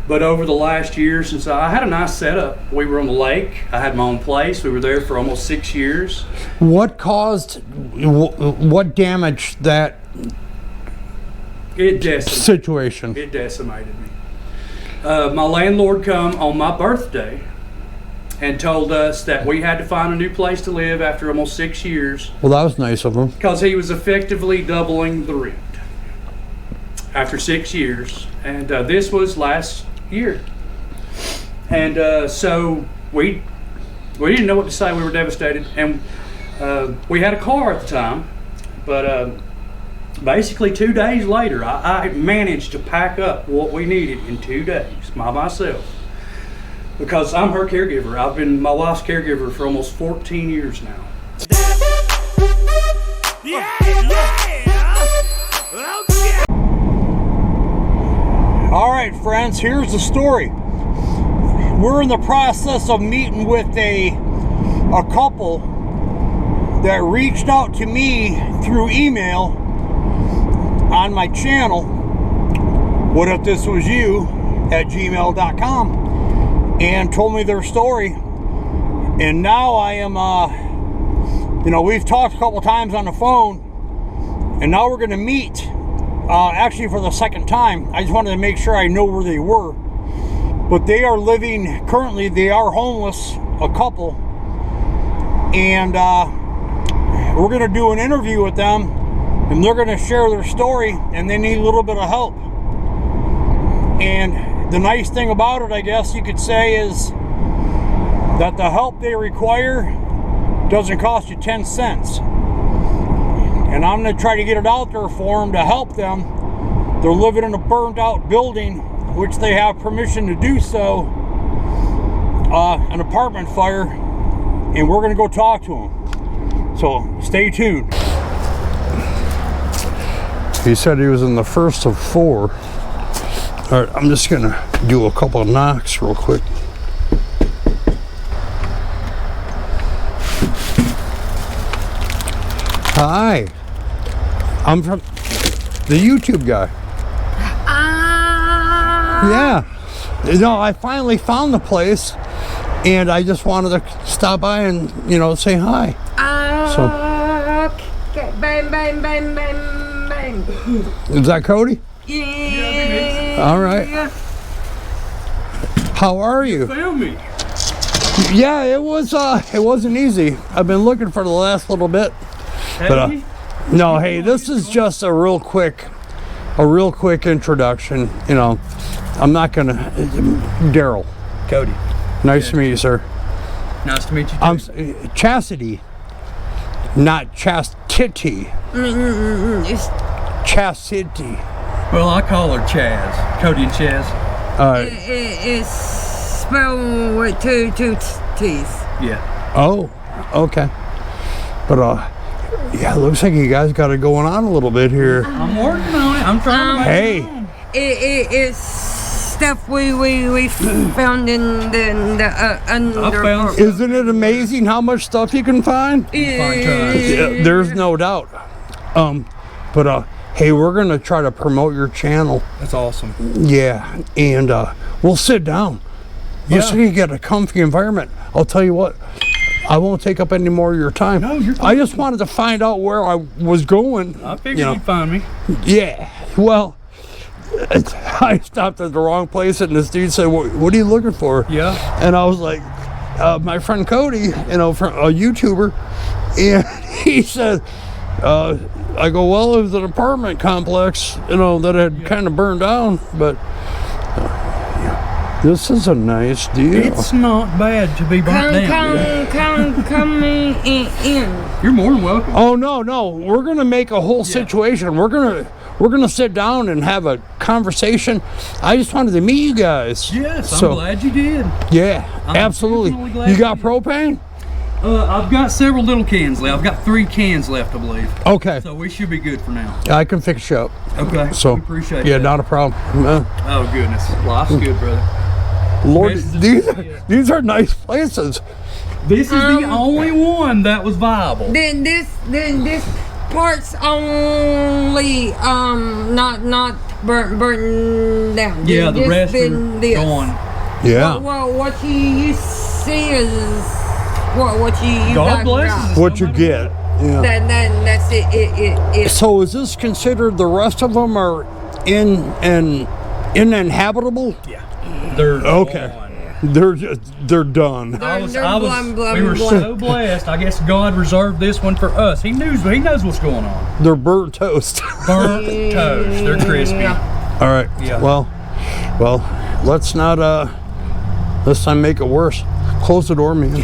But over the last year, since I had a nice setup, we were on the lake. I had my own place. We were there for almost 6 years. What damaged that situation? It decimated me. My landlord come on my birthday and told us that we had to find a new place to live after almost 6 years. Well, that was nice of him. Because he was effectively doubling the rent after 6 years. And this was last year. And so we didn't know what to say. We were devastated. And we had a car at the time. But basically 2 days later, I managed to pack up what we needed in 2 days by myself. Because I'm her caregiver. I've been my wife's caregiver for almost 14 years now. All right, friends, here's the story. We're in the process of meeting with a couple that reached out to me through email on my channel, whatifthiswasyou@gmail.com, and told me their story. And now I am, we've talked a couple times on the phone, and now we're going to meet. Actually, for the second time. I just wanted to make sure I know where they were. But they are living, currently they are homeless, a couple. And we're going to do an interview with them, and they're going to share their story, and they need a little bit of help. And the nice thing about it, I guess you could say, is that the help they require doesn't cost you 10 cents. And I'm going to try to get it out there for them to help them. They're living in a burned out building, which they have permission to do so, an apartment fire, and we're going to go talk to them. So stay tuned. He said he was in the first of 4. All right, I'm just going to do a couple of knocks real quick. Hi. I'm from the YouTube guy. Yeah. I finally found the place, and I just wanted to stop by and, say hi. Okay. Bang, bang, bang, bang, bang. Is that Cody? Yeah. All right. How are you? You found me. Yeah, it wasn't easy. I've been looking for the last little bit. But no, hey, this is just a real quick introduction. I'm not gonna. Daryl. Cody. Nice to meet you, sir. Nice to meet you too. I'm Chastity, not Chastity. It's Chastity. Well, I call her Chaz. Cody and Chaz. it's spelled with two T's. Yeah. Oh, okay. But yeah, it looks like you guys got it going on a little bit here. I'm working on it. I'm trying to make it is stuff we found in the under. Isn't it amazing how much stuff you can find? Yeah, there's no doubt. But hey, we're gonna try to promote your channel. That's awesome. Yeah, and we'll sit down. Let's see you get a comfy environment. I'll tell you what. I won't take up any more of your time. No, you're fine. I just wanted to find out where I was going. I figured you'd find me. Yeah. Well, I stopped at the wrong place, and this dude said, "What are you looking for?" Yeah. And I was like, "My friend Cody, from a YouTuber," and he said, "I go, well, it was an apartment complex, that had kind of burned down, but." This is a nice deal. It's not bad to be burnt down. Come in. You're more than welcome. Oh no, we're gonna make a whole situation. We're gonna sit down and have a conversation. I just wanted to meet you guys. Yes, I'm glad you did. Yeah, I'm absolutely. glad You got propane? I've got several little cans left. I've got 3 cans left, I believe. Okay. So we should be good for now. I can fix you up. Okay. So we appreciate it. Yeah, not a problem. Oh goodness, life's good, brother. Lord, these are nice places. This is the only one that was viable. Then this part's only not burnt down. Yeah, the Just rest are been this. gone. Yeah. Well, what you see is what you God got blesses us. What you get. Yeah. That's it. So is this considered the rest of them are uninhabitable? Yeah. They're Okay. gone. They're done. We were so blessed. I guess God reserved this one for us. He knows what's going on. They're burnt toast. Burnt toast. They're crispy. All right. Yeah. Well, let's not this time make it worse. Close the door, man.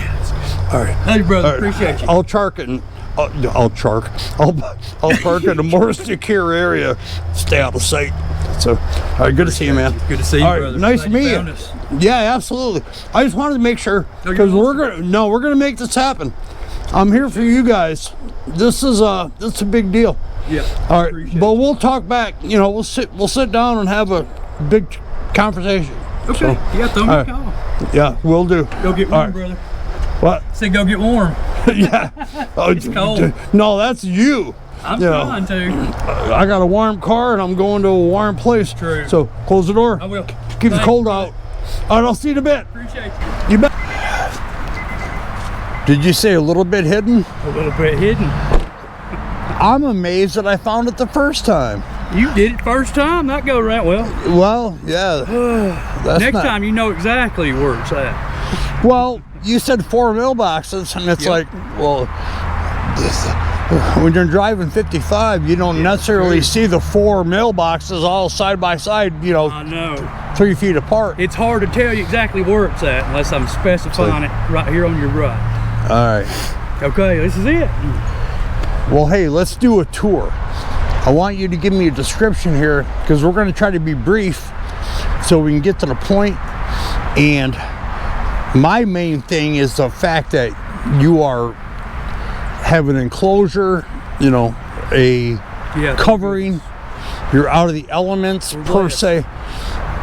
All right. Hey, brother, All right. appreciate you. I'll park it. I'll park in a more secure area. Stay out of sight. So, all right. Good to see you, man. Good to see you, All right, brother. nice to Glad meet you. found us. Yeah, absolutely. I just wanted to make sure you're because awesome. we're gonna make this happen. I'm here for you guys. This is a big deal. Yeah. All right, Appreciate but we'll talk back. You know, we'll sit down and have a big conversation. Okay. So, Yeah, throw me all a right. call. Yeah, we'll do. Go get All warm, right. brother. What? Say go get warm. Yeah. Oh, It's cold. No, that's you. I'm Yeah. trying to. I got a warm car and I'm going to a warm place. True. So close the door. I will. Keep the Thanks, cold brother. out. All right, I'll see you in a bit. Appreciate you. You bet. Did you say a little bit hidden? A little bit hidden. I'm amazed that I found it the first time. You did it first time. That go right well. Well, yeah. That's Next not- time you know exactly where it's at. Well, you said 4 mailboxes, and it's Yep. like, well, when you're driving 55, you don't necessarily true. see the 4 mailboxes all side by side, I know. 3 feet apart. It's hard to tell you exactly where it's at unless I'm specifying it right here on your right. All right. Okay, this is it. Well, hey, let's do a tour. I want you to give me a description here because we're going to try to be brief so we can get to the point. And my main thing is the fact that you have an enclosure, you know, a covering. You're out of the elements per se.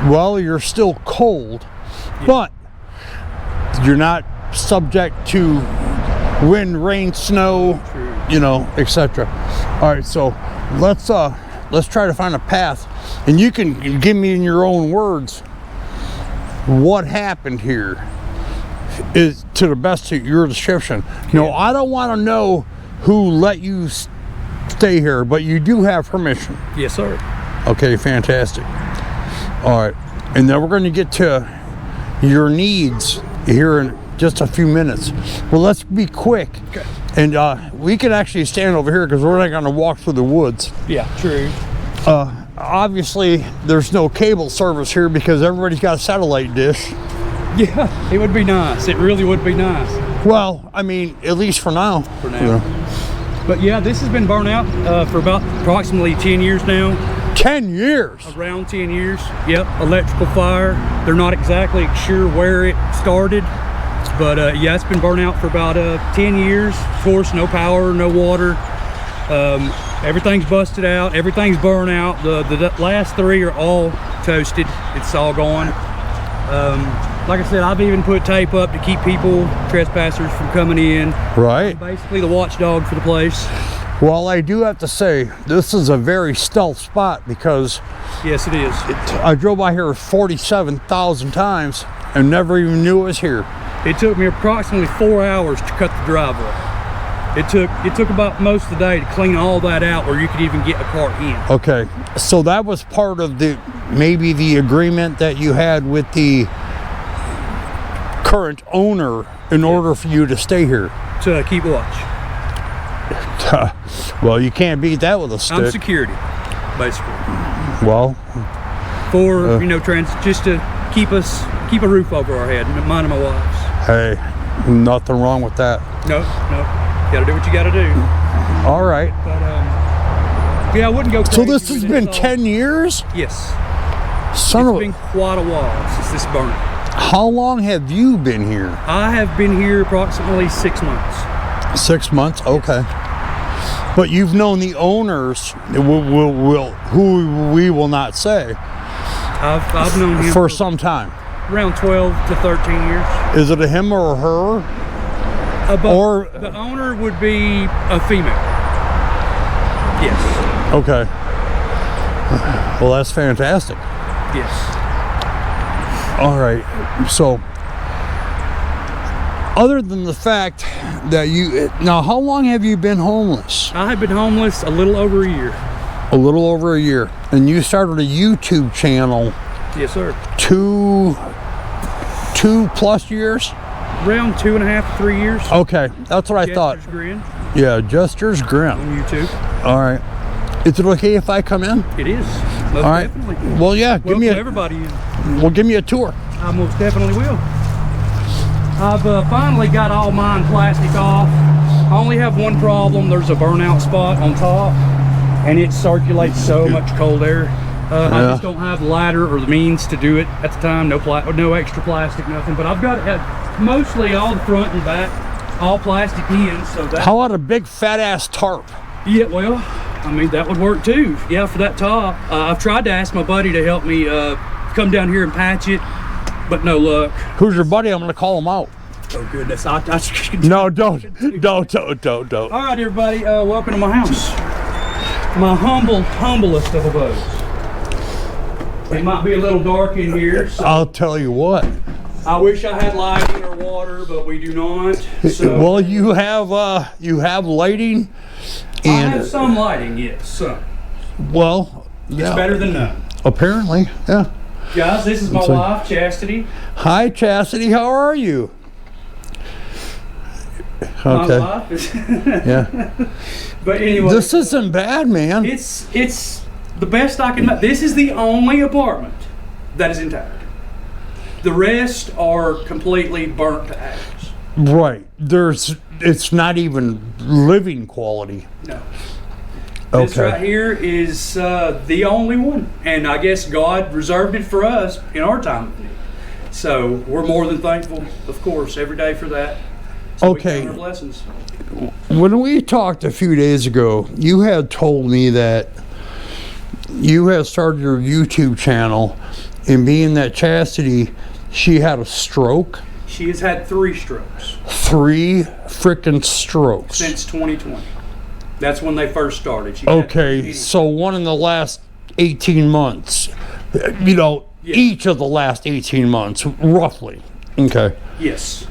Well, you're still cold, but you're not subject to wind, rain, snow, you know, etc. All right, so let's try to find a path, and you can give me in your own words what happened here is to the best of your description. You know, I don't want to know who let you stay here, but you do have permission. Yes, sir. Okay, fantastic. All right, and then we're going to get to your needs here in just a few minutes. Well, let's be quick. Okay. And we can actually stand over here because we're not going to walk through the woods. Yeah, true. Obviously, there's no cable service here because everybody's got a satellite dish. Yeah, it would be nice. It really would be nice. Well, I mean, at least for now. For now. You know. But yeah, this has been burnt out for about approximately 10 years now. 10 years. Around 10 years. Yep, electrical fire. They're not exactly sure where it started. But yeah, it's been burnt out for about 10 years. Of course, no power, no water. Everything's busted out. Everything's burnt out. The last 3 are all toasted. It's all gone. Like I said, I've even put tape up to keep people, trespassers, from coming in. Right. Basically the watchdog for the place. Well, I do have to say, this is a very stealth spot because Yes, it is. I drove by here 47,000 times and never even knew it was here. It took me approximately 4 hours to cut the driveway. It took about most of the day to clean all that out where you could even get a car in. Okay, so that was part of maybe the agreement that you had with the current owner in order for you to stay here. To keep watch. Well, you can't beat that with a stick. I'm security, basically. Well, For, just to keep a roof over our head, mine and my wife's. hey, nothing wrong with that. No. Gotta do what you gotta do. All right. But, yeah, I wouldn't go crazy. So this has with been all. 10 years? Yes. Son It's of been quite a while since this burned. How long have you been here? I have been here approximately 6 months. 6 months? Okay. But you've known the owners, who we will not say, I've known him for some time. around 12 to 13 years. Is it a him or a her? Or- the owner would be a female. Yes. Okay. Well, that's fantastic. Yes. All right. So, other than the fact that now, how long have you been homeless? I have been homeless a little over a year. A little over a year. And you started a YouTube channel. Yes, sir. 2+ years? Around 2.5 to 3 years. Okay, that's what I thought. Jester's Grin Yeah, Jester's Grin. on YouTube. All right. Is it okay if I come in? It is. Most All right. definitely. Well, yeah. Give Welcome me everybody in. Well, give me a tour. I most definitely will. I've finally got all mine plastic off. I only have one problem. There's a burnout spot on top, and it circulates so much cold air. I just don't have the ladder or the means to do it at the time. No extra plastic, nothing. But I've got mostly all the front and back, all plastic in. So that. How about a big fat ass tarp? Yeah, well, I mean that would work too. Yeah, for that top. I've tried to ask my buddy to help me come down here and patch it, but no luck. Who's your buddy? I'm gonna call him out. Oh goodness! No, don't. All right, everybody, welcome to my house. My humblest of abodes. It might be a little dark in here. So I'll tell you what. I wish I had lighting or water, but we do not. So Well, you have lighting, I and have some lighting, yes. Some. well, It's yeah, better than none. apparently, yeah. Guys, this is my wife, Chastity. Hi, Chastity. How are you? My Okay. wife. Yeah. But anyway, This isn't bad, man. it's the best I can make. This is the only apartment that is intact. The rest are completely burnt to ashes. Right. It's not even living quality. No. This Okay. right here is the only one. And I guess God reserved it for us in our time of need. So we're more than thankful, of course, every day for that. So we Okay. count our blessings. When we talked a few days ago, you had told me that you had started your YouTube channel, and being that Chastity, she had a stroke. She has had 3 strokes 3 freaking strokes. since 2020. That's when they first started. She had Okay, 3. so one in the last 18 months. Yeah. Each of the last 18 months, roughly. Okay. Yes.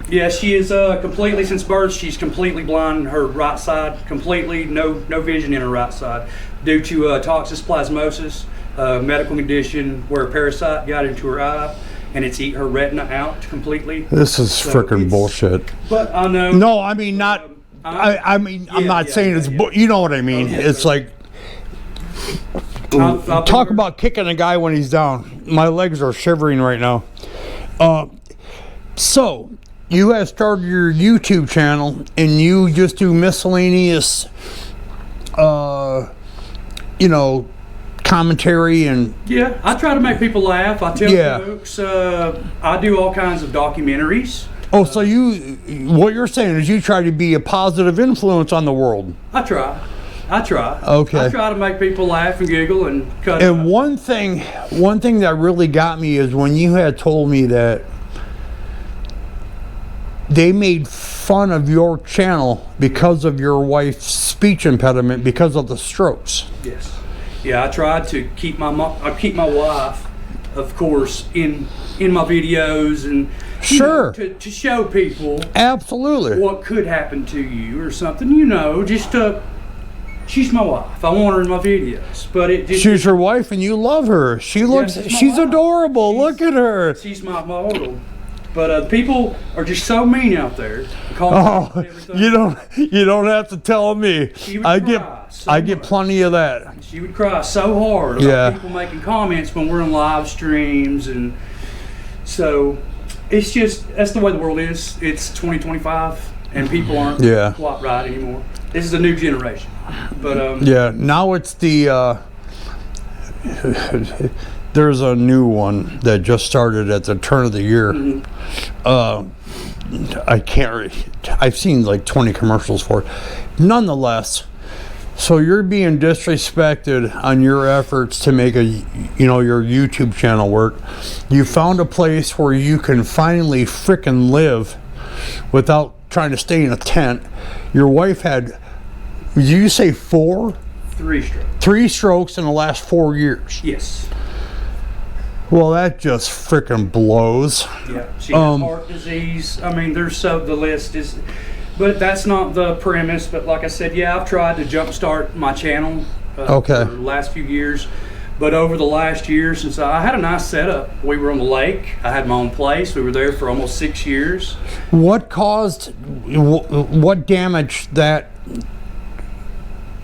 Yeah, she is completely, since birth, she's completely blind in her right side, completely no vision in her right side due to toxoplasmosis, medical condition where a parasite got into her eye and it's eat her retina out completely. This is So freaking it's- bullshit. But I know. No, I mean not. I'm not saying it's. You know what I mean? Okay. It's like I've talk been- about kicking a guy when he's down. My legs are shivering right now. So you have started your YouTube channel and you just do miscellaneous, commentary and. Yeah, I try to make people laugh. I tell Yeah. jokes. I do all kinds of documentaries. Oh, so what you're saying is you try to be a positive influence on the world. I try. Okay. I try to make people laugh and giggle and cut And up. one thing that really got me is when you had told me that they made fun of your channel because of your wife's speech impediment because of the strokes. Yes. Yeah, I tried to keep my wife, of course, in my videos and you Sure. know, to show people Absolutely. what could happen to you or something. Just she's my wife. I want her in my videos, but it just She's your wife and you love her. She's she's my wife. adorable. Look at her. she's my model. But people are just so mean out there. Oh, you don't have to tell me. She would I cry so get much. plenty of that. She would cry so hard about Yeah. people making comments when we're in live streams, and so it's just that's the way the world is. It's 2025, and people aren't Yeah. quite right anymore. This is a new generation, but Yeah, now it's the there's a new one that just started at the turn of the year. I've seen like 20 commercials for it. Nonetheless, so you're being disrespected on your efforts to make your YouTube channel work. You found a place where you can finally frickin' live without trying to stay in a tent. Your wife had, did you say 4? 3 strokes. 3 strokes in the last 4 years. Yes. Well, that just freaking blows. Yeah. She has heart disease. I mean, the list is, but that's not the premise. But like I said, yeah, I've tried to jumpstart my channel for the last few years. But over the last year, since I had a nice setup, we were on the lake. I had my own place. We were there for almost 6 years. What damaged that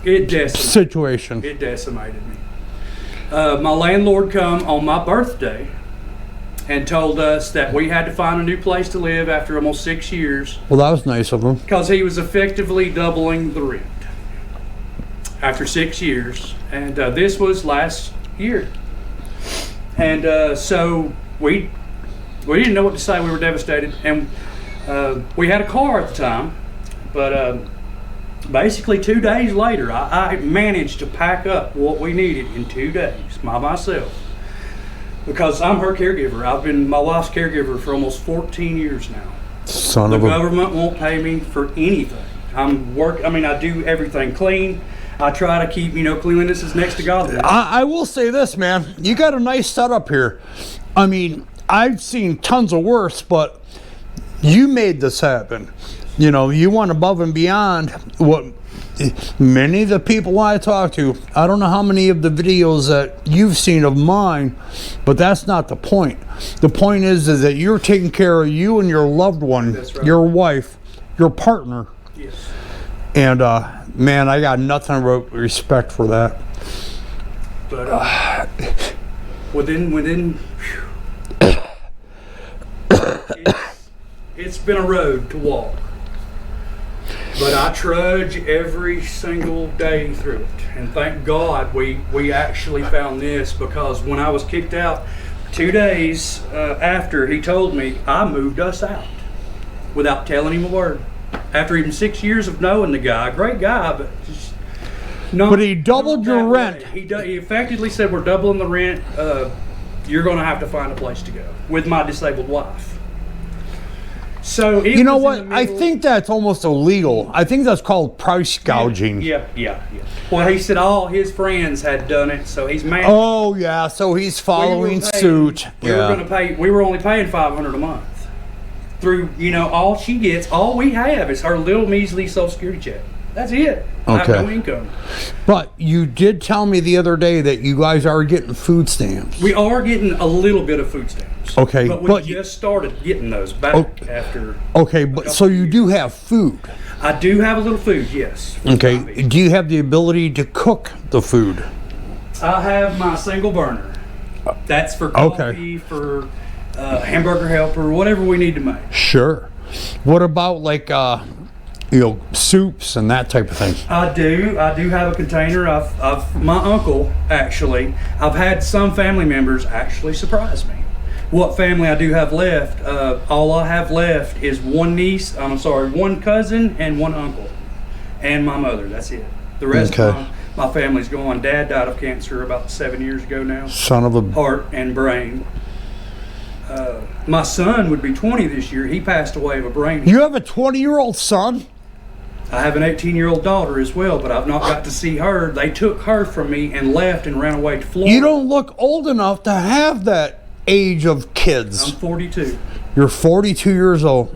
situation? It decimated me. My landlord come on my birthday and told us that we had to find a new place to live after almost 6 years. Well, that was nice of him. Because he was effectively doubling the rent after 6 years. And this was last year. And so we didn't know what to say. We were devastated. And we had a car at the time. But basically 2 days later, I managed to pack up what we needed in 2 days by myself. Because I'm her caregiver. I've been my wife's caregiver for almost 14 years now. The government won't pay me for anything. I do everything clean. I try to keep, cleanliness is next to godliness. I will say this, man. You got a nice setup here. I mean, I've seen tons of worse, but you made this happen. You went above and beyond what many of the people I talk to. I don't know how many of the videos that you've seen of mine, but that's not the point. The point is that you're taking care of you and your loved one, That's right. Your wife, your partner. Yes. And man, I got nothing but respect for that. But within it's been a road to walk. But I trudge every single day through it. And thank God we actually found this, because when I was kicked out 2 days after he told me, I moved us out without telling him a word. After even 6 years of knowing the guy, great guy, but just But he doubled your rent. He effectively said, we're doubling the rent. You're going to have to find a place to go with my disabled wife. So you know what? I think that's almost illegal. I think that's called price gouging. Yeah. Well, he said all his friends had done it, so he's mad. Oh yeah, so he's following suit. We were going to pay. We were only paying $500 a month. Through all she gets, all we have is her little measly Social Security check. That's it. I have no income. But you did tell me the other day that you guys are getting food stamps. We are getting a little bit of food stamps. Okay, but we just started getting those back after. Okay, but so you do have food. I do have a little food, yes. Okay, do you have the ability to cook the food? I have my single burner. That's for coffee, for hamburger helper, whatever we need to make. Sure. What about like soups and that type of thing? I do have a container. My uncle actually. I've had some family members actually surprise me. What family I do have left? All I have left is one cousin and one uncle, and my mother. That's it. The rest of my family's gone. Dad died of cancer about 7 years ago now. Son of a heart and brain. My son would be 20 this year. He passed away of a brain. You have a 20-year-old son? I have an 18-year-old daughter as well, but I've not got to see her. They took her from me and left and ran away to Florida. You don't look old enough to have that age of kids. I'm 42. You're 42 years old.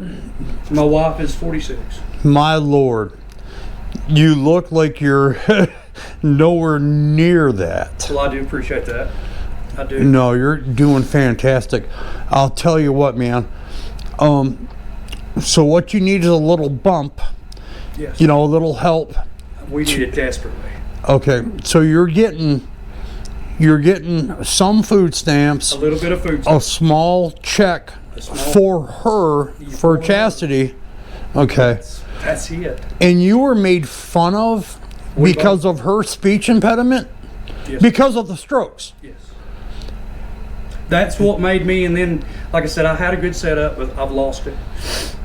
My wife is 46. My Lord. You look like you're nowhere near that. Well, I do appreciate that. I do. No, you're doing fantastic. I'll tell you what, man. So what you need is a little bump. Yes. A little help. We need it desperately. Okay, so you're getting some food stamps. A little bit of food A stamps. small check for her, for chastity. Okay. That's it. And you were made fun of because of her speech impediment? Yes. Because of the strokes? Yes. That's what made me, and then, like I said, I had a good setup, but I've lost it.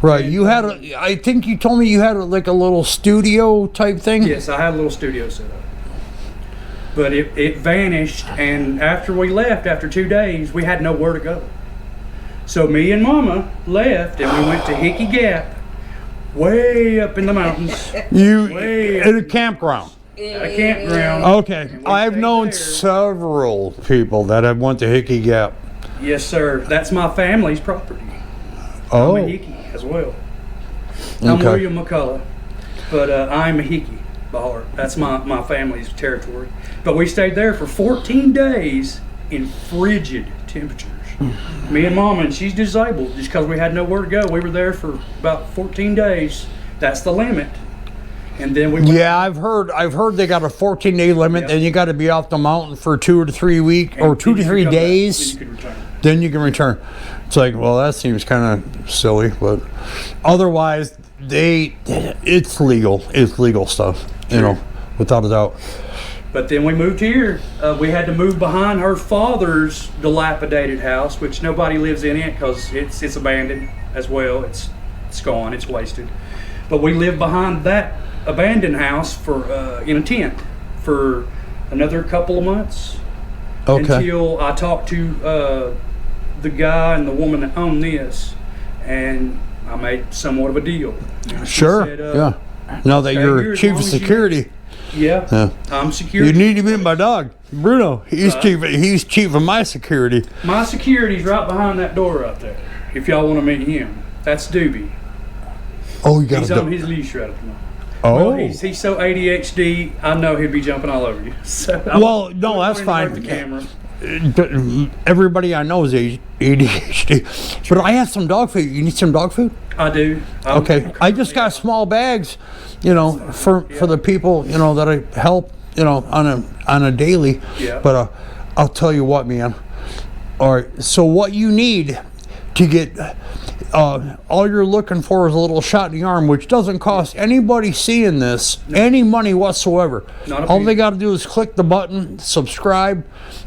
Right, I think you told me you had like a little studio type thing? Yes, I had a little studio set up. But it vanished, and after we left, after 2 days, we had nowhere to go. So me and Mama left, and we went to Hickey Gap, way up in the mountains. In a campground? a campground. Okay, And we I've stayed known there. several people that have went to Hickey Gap. Yes, sir. That's my family's property. Oh, I'm a Hickey as well. I'm Okay. William McCullough, but I'm a Hickey by heart. That's my family's territory. But we stayed there for 14 days in frigid temperatures. Me and Mama, and she's disabled just because we had nowhere to go. We were there for about 14 days. That's the limit. And then we went. yeah, I've heard they got a 14-day limit. Yep. Then you got to be off the mountain for 2 to 3 weeks and or 2 to then you 3 could come back, days. then you could return. Then you can return. It's like, well, that seems kind of silly, but otherwise, it's legal. It's legal stuff, you know, without a doubt. But then we moved here. We had to move behind her father's dilapidated house, which nobody lives in it because it's abandoned as well. It's gone. It's wasted. But we lived behind that abandoned house for in a tent for another couple of months. Okay. Until I talked to the guy and the woman that owned this, and I made somewhat of a deal. She Sure. said, Yeah. Now that stay you're here as chief long of as you- security, Yeah, I'm secure. you need to meet my dog, Bruno. He's chief of my security. My security's right behind that door right there. If y'all want to meet him, that's Doobie. Oh, you got He's to on do. his leash right at the moment. Oh. Well, he's so ADHD. I know he'd be jumping all over you. So Well, no, that's fine. The camera. Everybody I know is ADHD. But I have some dog food. You need some dog food? I do. Okay. I just got small bags, you know, for the people, you know, that I help, you know, on a daily. Yeah. But I'll tell you what, man. All right. So what you need to get all you're looking for is a little shot in the arm, which doesn't cost anybody seeing this any money whatsoever. Not a All penny. they got to do is click the button, subscribe,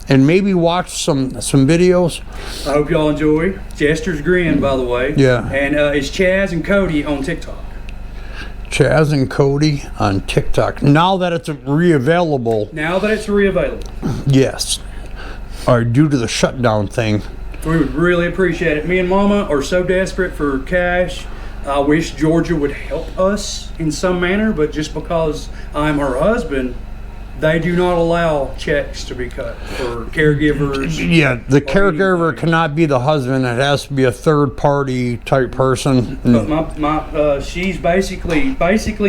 and maybe watch some videos. I hope y'all enjoy. Jester's Grin, by the way. Yeah. And it's Chaz and Cody on TikTok. Chaz and Cody on TikTok. Now that it's reavailable, Now that it's reavailable, yes. Or due to the shutdown thing. we would really appreciate it. Me and Mama are so desperate for cash. I wish Georgia would help us in some manner, but just because I'm her husband, they do not allow checks to be cut for caregivers. Yeah, the caregiver anything. cannot be the husband. It has to be a third party type person. But my she's basically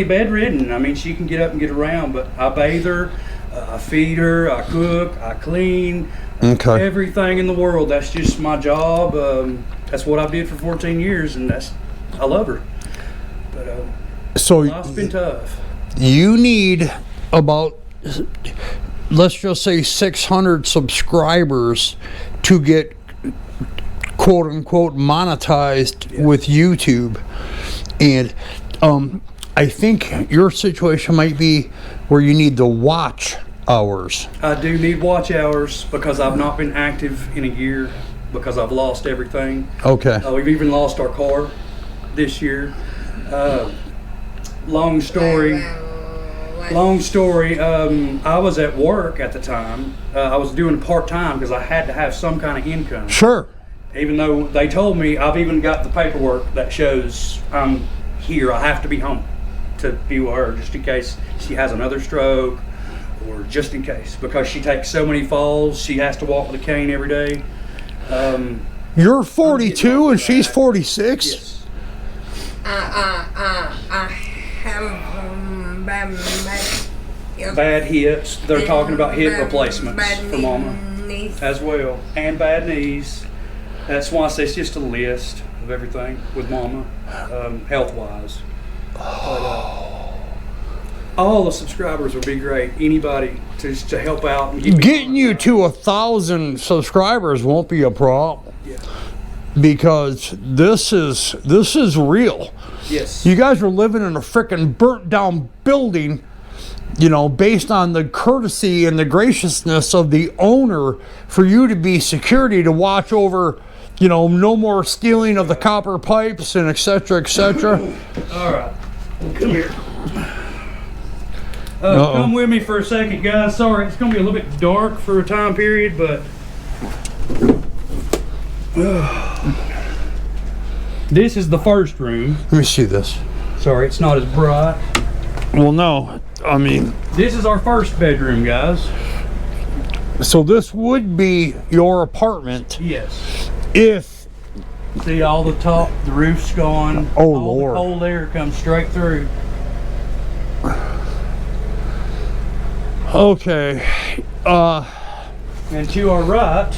bedridden. I mean, she can get up and get around, but I bathe her, I feed her, I cook, I clean, Okay. everything in the world. That's just my job. That's what I did for 14 years, and I love her. But So life's been tough. you need about, let's just say 600 subscribers to get quote unquote monetized with YouTube. And I think your situation might be where you need the watch hours. I do need watch hours because I've not been active in a year because I've lost everything. Okay. We've even lost our car this year. Long story. I was at work at the time. I was doing part-time because I had to have some kind of income. Sure. Even though they told me, I've even got the paperwork that shows I'm here. I have to be home to be with her just in case she has another stroke or just in case. Because she takes so many falls, she has to walk with a cane every day. You're 42 and she's 46? Yes. I have Bad hips. They're talking about hip replacements bad for Mama knees. as well. And bad knees. That's why I say it's just a list of everything with Mama, health-wise. But, all the subscribers would be great. Anybody to help out. And Getting you to 1,000 subscribers won't be a problem. Yeah. Because this is real. Yes. You guys are living in a frickin' burnt down building, you know, based on the courtesy and the graciousness of the owner for you to be security to watch over, you know, no more stealing of the copper pipes and et cetera, et cetera. All right. Come here. Come with me for a second, guys. Sorry, it's going to be a little bit dark for a time period, but this is the first room. Let me see this. Sorry, it's not as bright. Well, no, I mean, this is our first bedroom, guys. so this would be your apartment Yes. if, See all the top, the roof's gone. Oh, all Lord. the cold air comes straight through. okay, And to our right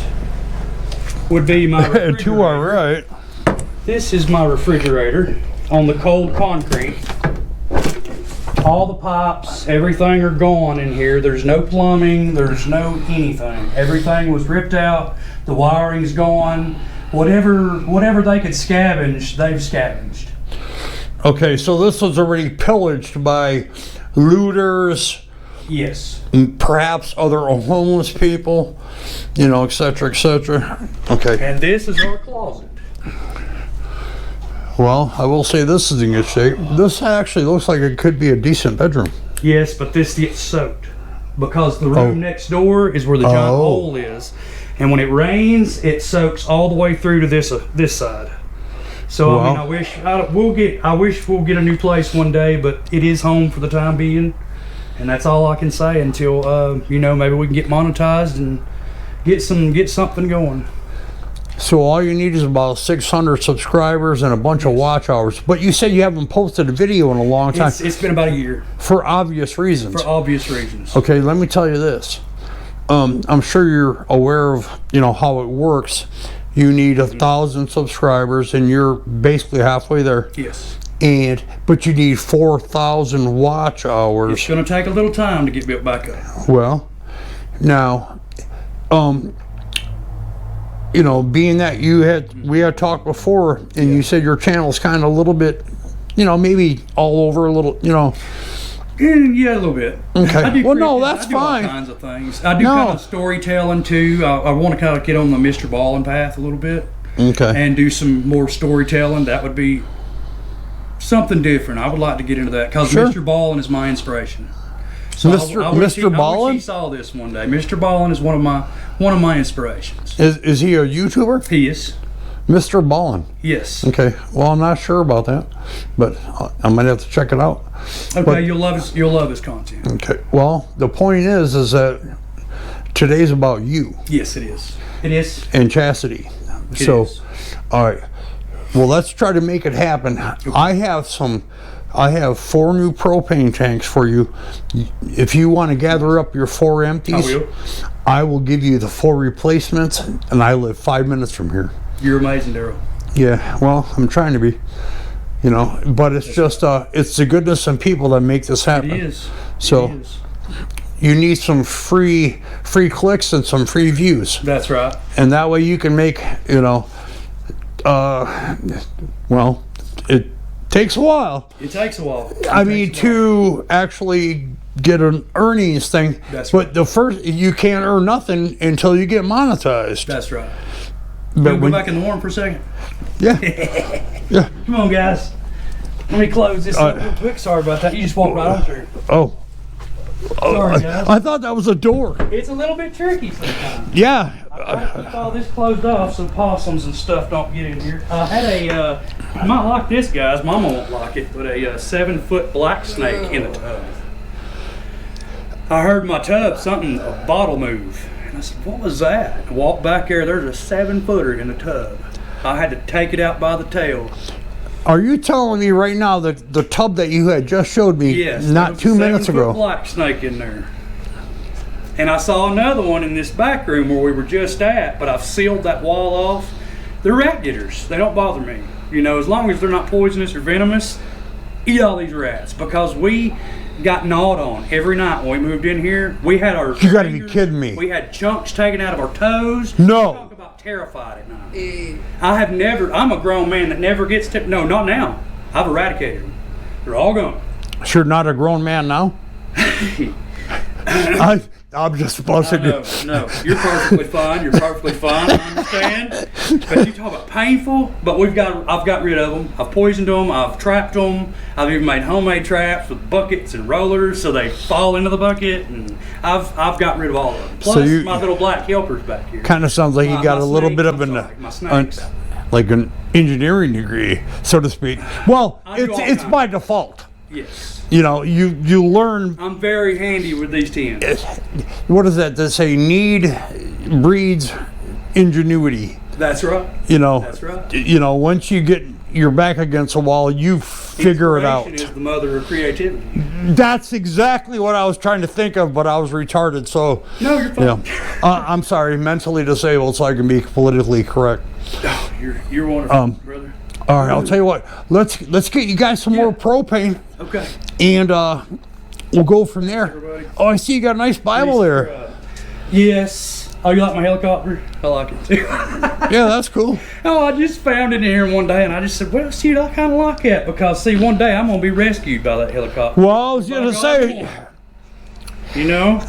would be my refrigerator. to our right. This is my refrigerator on the cold concrete. All the pipes, everything are gone in here. There's no plumbing, there's no anything. Everything was ripped out, the wiring's gone. Whatever they could scavenge, they've scavenged. Okay, so this was already pillaged by looters, Yes. and perhaps other homeless people, you know, etc., etc. Okay. And this is our closet. Well, I will say this is in good shape. This actually looks like it could be a decent bedroom. Yes, but this gets soaked because the room next door is where the giant hole is, and when it rains, it soaks all the way through to this side. So I mean, I wish we'll get a new place one day, but it is home for the time being, and that's all I can say until you know, maybe we can get monetized and get something going. So all you need is about 600 subscribers and a bunch of watch hours. But you said you haven't posted a video in a long time. It's been about a year. For obvious reasons. For obvious reasons. Okay, let me tell you this. I'm sure you're aware of, you know, how it works. You need 1,000 subscribers, and you're basically halfway there. Yes. But you need 4,000 watch hours. It's going to take a little time to get built back up. Well, now, you know, being that we had talked before, and you said your channel's kind of a little bit, you know, maybe all over a little, you know. Yeah, a little bit. Okay. Well, no, that's fine. All kinds of things. I do kind of storytelling too. I want to kind of get on the Mr. Ballin path a little bit. Okay. And do some more storytelling. That would be something different. I would like to get into that because Mr. Ballin is my inspiration. So Mr. I wish Ballin? he saw this one day. Mr. Ballin is one of my inspirations. Is he a YouTuber? He is. Mr. Ballin. Yes. Okay. Well, I'm not sure about that, but I might have to check it out. Okay, but, you'll love his content. Okay. Well, the point is that today's about you. Yes, it is. It is. And chastity. It is. All right. Well, let's try to make it happen. Okay. I have 4 new propane tanks for you. If you want to gather up your 4 empties, I will give you the 4 replacements, and I live 5 minutes from here. You're amazing, Daryl. Yeah, well, I'm trying to be, you know, but it's just, it's the goodness and people that make this happen. It is. So, it is. You need some free clicks and some free views. That's right. And that way you can make, you know, well, it takes a while. It takes a while. I mean, to actually get an earnings thing. That's right. But the first, you can't earn nothing until you get monetized. That's right. But go back in the warm for a second. Yeah. Yeah. Come on, guys. Let me close this up real quick. Sorry about that. You just walked right on through. Oh. Sorry, guys. I thought that was a door. It's a little bit tricky sometimes. Yeah. I try to keep all this closed off so possums and stuff don't get in here. I had you might like this, guys. Mama won't like it, but a 7-foot black snake in the tub. I heard my tub, a bottle move. And I said, what was that? I walked back there, there's a 7-footer in the tub. I had to take it out by the tail. Are you telling me right now that the tub that you had just showed me not 2 minutes ago? There was a 7-foot black snake in there. And I saw another one in this back room where we were just at, but I've sealed that wall off. They're rat getters. They don't bother me. You know, as long as they're not poisonous or venomous, eat all these rats. Because we got gnawed on every night when we moved in here. We had our You gotta be kidding me. We had chunks taken out of our toes. No. Talk about terrified at night. I'm a grown man that never gets no, not now. I've eradicated them. They're all gone. You're not a grown man now? I'm just buzzing you. No, you're perfectly fine. You're perfectly fine. I understand. But you talk about painful. But I've got rid of them. I've poisoned them. I've trapped them. I've even made homemade traps with buckets and rollers so they fall into the bucket. And I've got rid of all of them. Plus my little black helpers back here. Kind of sounds like you got a little bit of like an engineering degree, so to speak. Well, it's by default. Yes. You know, you learn. I'm very handy with these 10s. What is that? They say need breeds ingenuity. That's right. You know. That's right. You know, once you get your back against a wall, you figure it out. Inspiration is the mother of creativity. That's exactly what I was trying to think of, but I was retarded. So No, you're fine. I'm sorry, mentally disabled, so I can be politically correct. Oh, you're wonderful, brother. All right, I'll tell you what. Let's get you guys some more propane, Okay. and we'll go from there. Everybody. Oh, I see you got a nice Bible there. Yes. Oh, you like my helicopter? I like it too. Yeah, that's cool. Oh, I just found it in here one day, and I just said, well, shoot, I kind of like that because, see, one day I'm going to be rescued by that helicopter. Well, I was going to say, you know,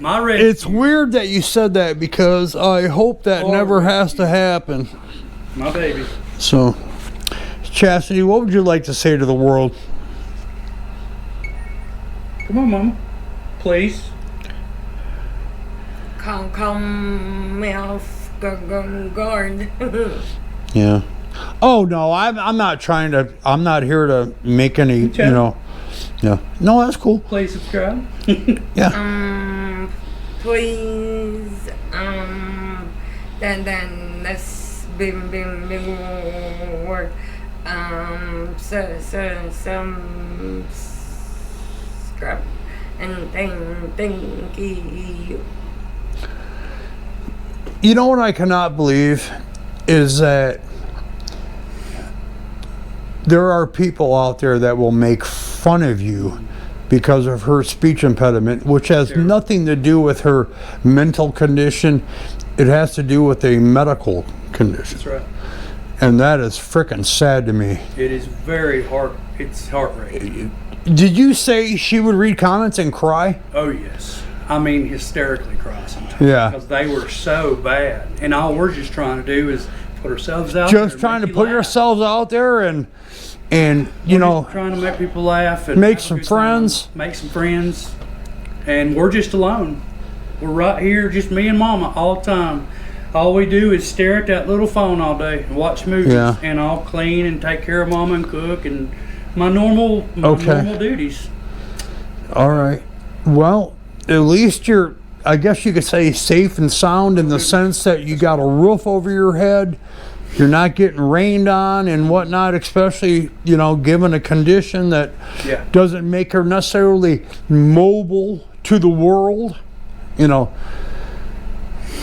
my rescue. it's weird that you said that because I hope that never has to happen. My baby. So, Chastity, what would you like to say to the world? Come on, Mama. Please. Come guard. Yeah. Oh no, I'm not trying to. I'm not here to make any. Okay. You know. Yeah. No, that's cool. Please subscribe. Yeah. Please. Then let's big word. Some scrap and thank you. You know what I cannot believe is that there are people out there that will make fun of you because of her speech impediment, which has nothing to do with her mental condition. It has to do with a medical condition. That's right. And that is frickin' sad to me. It is it's heartbreaking. Did you say she would read comments and cry? Oh, yes. I mean, hysterically cry sometimes. Yeah. Because they were so bad. And all we're just trying to do is put ourselves out Just there. trying to make put you laugh. yourselves out there and you We're know, just trying to make people laugh and make have a some good friends. time, make some friends. And we're just alone. We're right here, just me and Mama all the time. All we do is stare at that little phone all day and watch movies. Yeah. And I'll clean and take care of Mama and cook and my normal duties. All right. Well, at least you're, I guess you could say, safe and sound in the sense that you got a roof over your head. You're not getting rained on and whatnot, especially, you know, given a condition that doesn't make her necessarily mobile to the world, you know.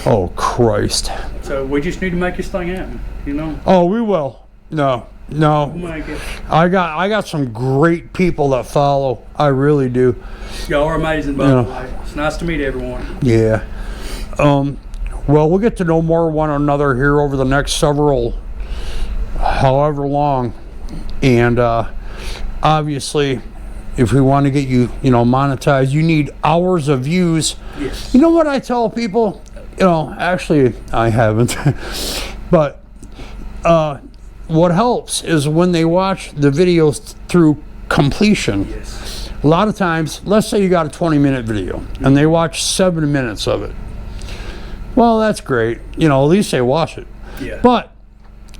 Oh, Christ. So we just need to make this thing happen, you know. Oh, we will. No. We'll make it. I got some great people that follow. I really do. Y'all are amazing, by the way. It's nice to meet everyone. Yeah. Well, we'll get to know more one another here over the next however long. And obviously, if we want to get you, monetized, you need hours of views. Yes. You know what I tell people? Actually, I haven't. But what helps is when they watch the videos through completion. Yes. A lot of times, let's say you got a 20-minute video and they watch 7 minutes of it. Well, that's great. At least they watch it. Yeah. But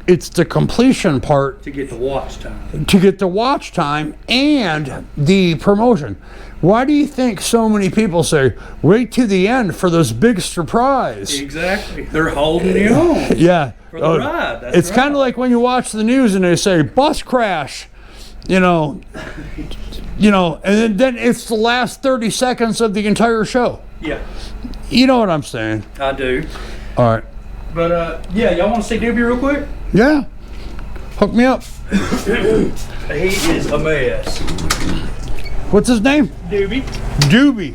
it's the completion part To get the watch time. and the promotion. Why do you think so many people say, wait to the end for this big surprise? Exactly. They're holding you on. Yeah. For the ride. That's it's kind of right. like when you watch the news and they say, bus crash, and then it's the last 30 seconds of the entire show. Yeah, You know what I'm saying? I do. All right. But, y'all want to see Doobie real quick? Yeah. Hook me up. He is a mess. What's his name? Doobie. Doobie.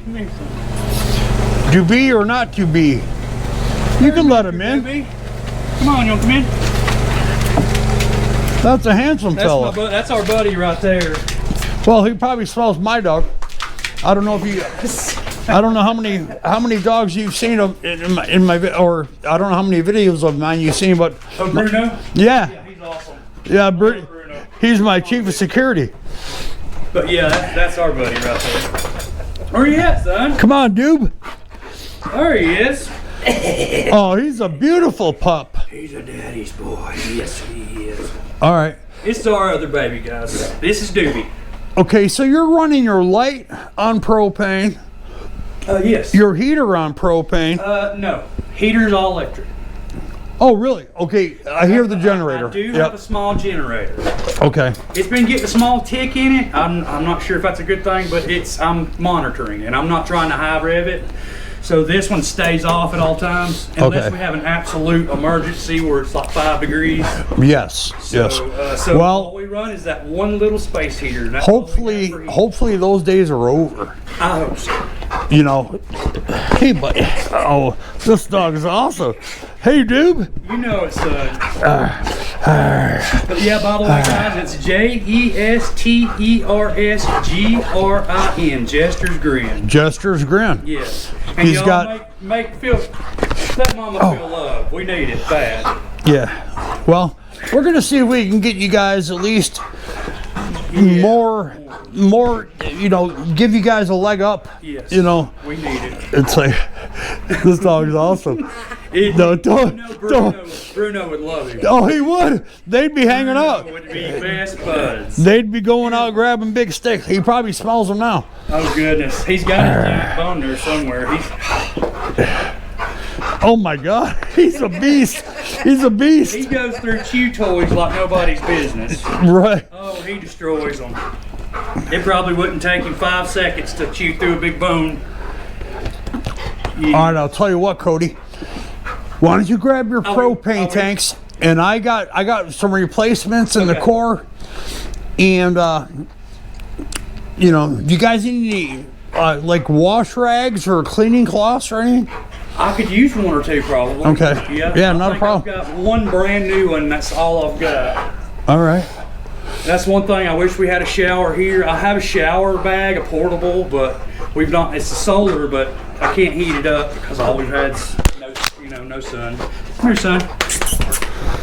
To be or not to be? You can let him in. Doobie. Come on, you want to come in? That's a handsome fella. That's our buddy right there. Well, he probably smells my dog. I don't know if you. I don't know how many dogs you've seen in my or I don't know how many videos of mine you've seen, but Oh, Bruno? yeah, He's awesome. yeah, Bruno. he's my chief of security. But yeah, that's our buddy right there. Where you at, son? Come on, Doob. There he is. Oh, he's a beautiful pup. He's a daddy's boy. Yes, he is. All right. It's our other baby, guys. This is Doobie. Okay, so you're running your light on propane. Yes. Your heater on propane. No. Heater's all electric. Oh, really? Okay, I hear the generator. I do have a small generator. Okay. It's been getting a small tick in it. I'm not sure if that's a good thing, but I'm monitoring it. I'm not trying to high rev it. So this one stays off at all times, unless we have an absolute emergency where it's like 5 degrees. Yes. Yes. So all we run is that one little space heater. And that's hopefully those days are over. I hope so. You know. Hey, buddy. Oh, this dog is awesome. Hey, dude. You know it's but yeah, by the way, guys, it's Jester's Jester's Grin. Jester's Grin. Yes. And He's got. Let Mama feel love. We need it bad. Yeah. Well, we're gonna see if we can get you guys at least more. You know, give you guys a leg up. Yes. You know. We need it. It's like this dog is awesome. Bruno would love him. Oh, he would. They'd be hanging out. Would be best buds. They'd be going out grabbing big sticks. He probably smells them now. Oh goodness, he's got a giant bone there somewhere. Oh my God, he's a beast. He's a beast. He goes through chew toys like nobody's business. Right. Oh, he destroys them. It probably wouldn't take him 5 seconds to chew through a big bone. Yeah. All right, I'll tell you what, Cody. Why don't you grab your propane tanks? And I got some replacements in the core. And you know, do you guys need any like wash rags or cleaning cloths or anything? I could use one or two probably. Okay. Yeah, not a problem. I've got one brand new one. That's all I've got. All right. That's one thing. I wish we had a shower here. I have a shower bag, a portable, but we've not. It's a solar, but I can't heat it up because all we've had's no sun. Come here, son.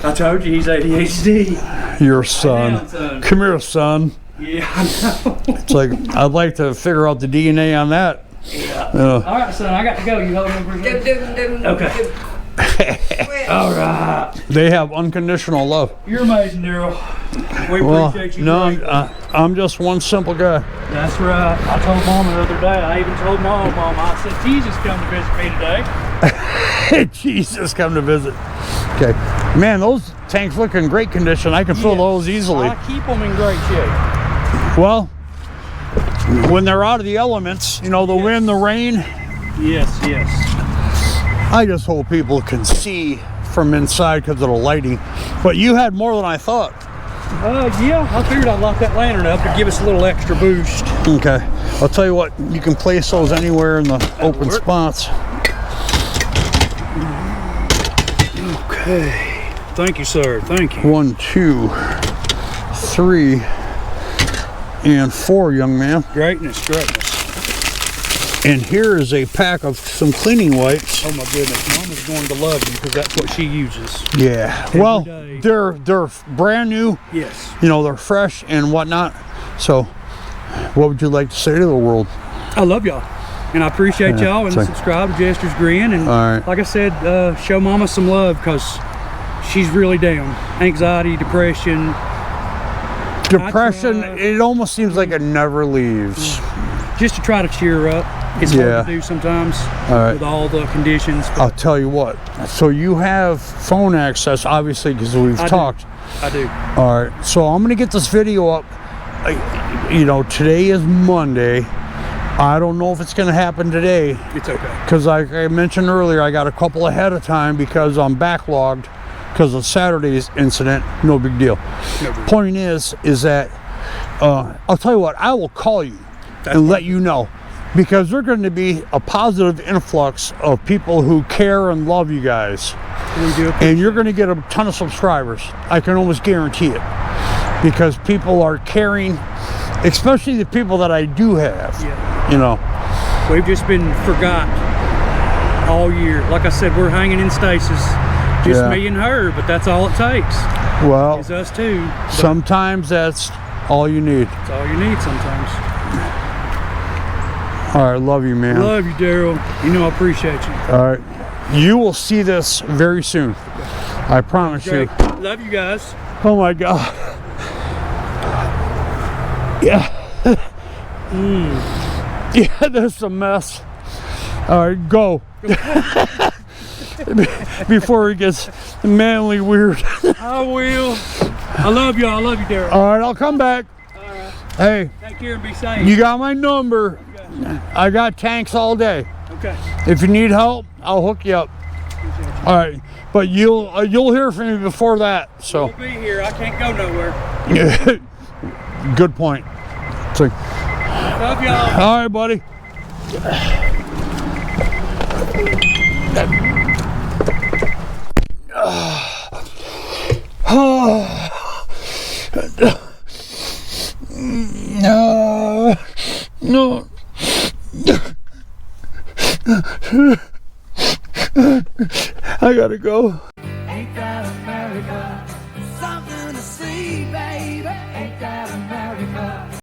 I told you he's ADHD. Your son. Down, son. Come here, son. Yeah, I know. It's like I'd like to figure out the DNA on that. Yeah. All right, son. I got to go. You hold me for a minute? Okay. All right. They have unconditional love. You're amazing, Daryl. We appreciate you. No, I'm just one simple guy. That's right. I told Mom the other day. I even told Mom. I said, Jesus come to visit me today. Jesus come to visit. Okay. Man, those tanks look in great condition. I can fill those easily. I keep them in great shape. Well, when they're out of the elements, you know, the wind, the rain. Yes. I just hope people can see from inside because of the lighting. But you had more than I thought. Yeah, I figured I'd lock that lantern up to give us a little extra boost. Okay. I'll tell you what, you can place those anywhere in the open spots. Okay. Thank you, sir. Thank you. 1, 2, 3, and 4, young man. Greatness. And here is a pack of some cleaning wipes. Oh my goodness, Mama's going to love you because that's what she uses. Yeah. Well, they're brand new. Yes. You know, they're fresh and whatnot. So, what would you like to say to the world? I love y'all, and I appreciate y'all. And subscribe to Jester's Grin. And like I said, show Mama some love because she's really down. Anxiety, depression. It almost seems like it never leaves. Just to try to cheer her up. It's hard to do sometimes with all the conditions. I'll tell you what. So you have phone access, obviously, because we've talked. I do. All right. So I'm going to get this video up. You know, today is Monday. I don't know if it's going to happen today. It's okay. Because like I mentioned earlier, I got a couple ahead of time because I'm backlogged because of Saturday's incident. No big deal. Point is that I'll tell you what. I will call you and let you know. Because there's going to be a positive influx of people who care and love you guys. And you're going to get a ton of subscribers. I can almost guarantee it. Because people are caring, especially the people that I do have. You know. We've just been forgot all year. Like I said, we're hanging in stasis. Just me and her, but that's all it takes. Well, it's us too. Sometimes that's all you need. It's all you need sometimes. All right, love you, man. Love you, Daryl. You know I appreciate you. All right. You will see this very soon. I promise you. Love you guys. Oh my God. Yeah. Yeah, this is a mess. All right, go. Before it gets manly weird. I will. I love you. I love you, Daryl. All right, I'll come back. All right. Hey, Take care and be safe. you got my number. Okay. I got tanks all day. Okay. If you need help, I'll hook you up. All right, but you'll hear from me before that. So. We'll be here. I can't go nowhere. Good point. It's like, Love y'all. all right, buddy. No. I gotta go.